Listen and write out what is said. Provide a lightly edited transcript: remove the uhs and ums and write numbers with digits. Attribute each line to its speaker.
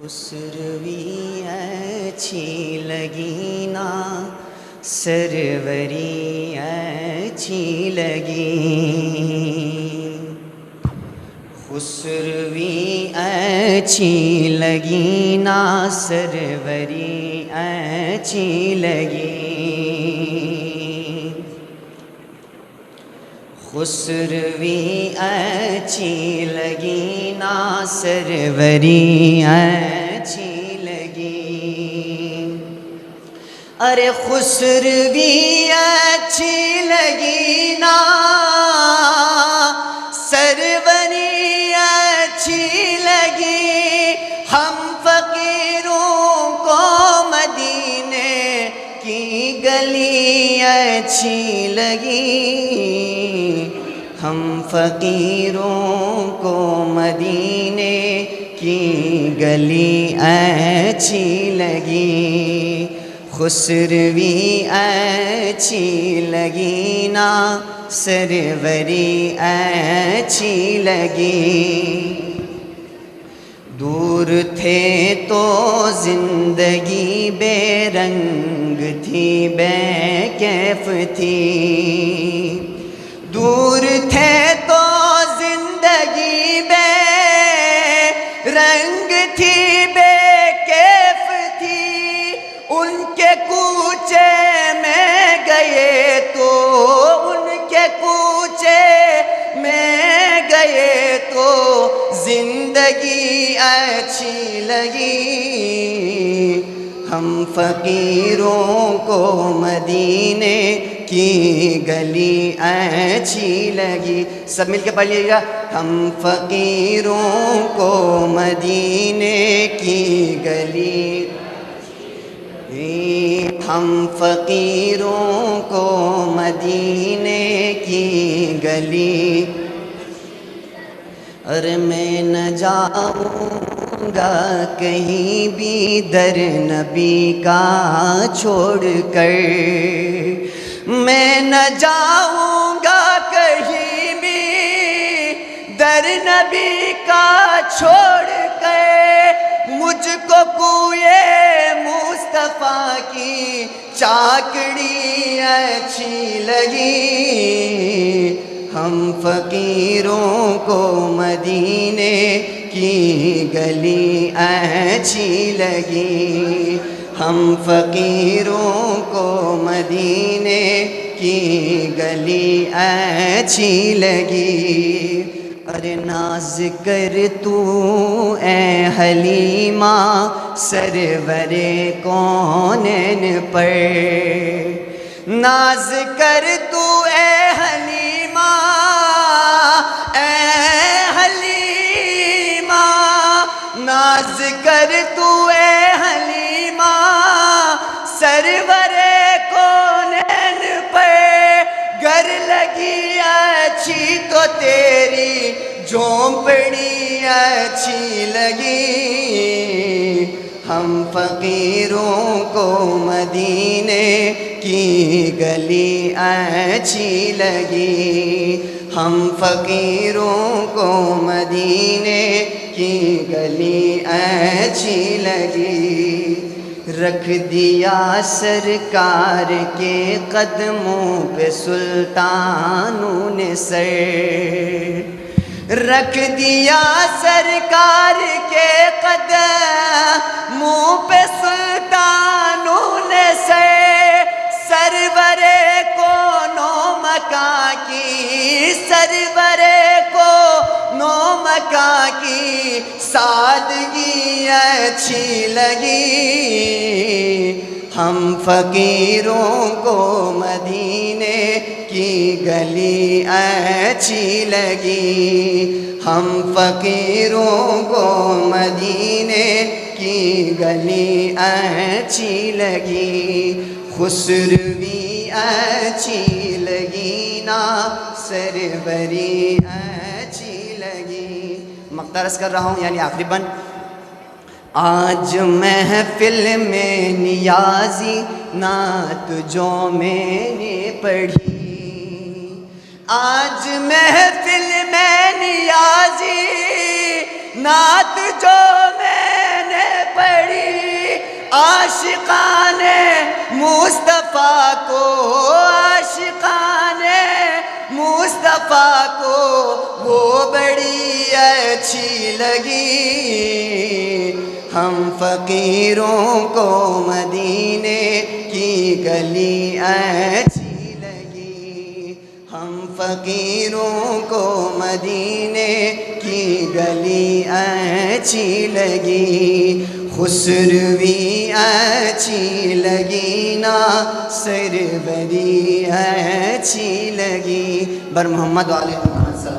Speaker 1: خسروی اچھی لگی نا سروری اچھی لگی، خسروی اچھی لگی نا سروری اچھی لگی، خسروی اچھی لگی نا سروری اچھی لگی، ارے خسروی اچھی لگی نا سروری اچھی لگی، ہم فقیروں کو مدینے کی گلی اچھی لگی، ہم فقیروں کو مدینے کی گلی اچھی لگی، خسروی اچھی لگی نا سروری اچھی لگی، دور تھے تو زندگی بے رنگ تھی بے کیف تھی، دور تھے تو زندگی بے رنگ تھی بے کیف تھی، ان کے کوچے میں گئے تو ان کے کوچے میں گئے تو زندگی اچھی لگی، ہم فقیروں کو مدینے کی گلی اچھی لگی، سب مل کے پڑھ لیجیے گا، ہم فقیروں کو مدینے کی گلی، ہم فقیروں کو مدینے کی گلی، اور میں نہ جاؤں گا کہیں بھی در نبی کا چھوڑ کر، میں نہ جاؤں گا کہیں بھی در نبی کا چھوڑ کر، مجھ کو کوئے مصطفیٰ کی چاکڑی اچھی لگی، ہم فقیروں کو مدینے کی گلی اچھی لگی، ہم فقیروں کو مدینے کی گلی اچھی لگی، ارے ناز کر تو اے حلیمہ سرور کونین پر، ناز کر تو اے حلیمہ ناز کر تو اے حلیمہ سرور کونین پہ، گر لگی اچھی تو تیری جھونپڑی اچھی لگی، ہم فقیروں کو مدینے کی گلی اچھی لگی، ہم فقیروں کو مدینے کی گلی اچھی لگی، رکھ دیا سرکار کے قدموں پہ سلطانوں نے سر، رکھ دیا سرکار کے قدموں پہ سلطانوں نے سرور کونو مکان کی، سرور کونو مکان کی سادگی اچھی لگی، ہم فقیروں کو مدینے کی گلی اچھی لگی، ہم فقیروں کو مدینے کی گلی اچھی لگی، خسروی اچھی لگی نا سروری اچھی لگی، مقترس کر رہا ہوں یعنی آخری بند، آج محفل میں نیازی نعت جو میں نے پڑھی، آج محفل میں نیازی نعت جو میں نے عاشقان مصطفیٰ کو، عاشقان مصطفیٰ کو وہ بڑی اچھی لگی، ہم فقیروں کو مدینے کی گلی اچھی لگی، ہم فقیروں کو مدینے کی گلی اچھی لگی، خسروی اچھی لگی نا سروری اچھی لگی، بر محمد علیہ السلام۔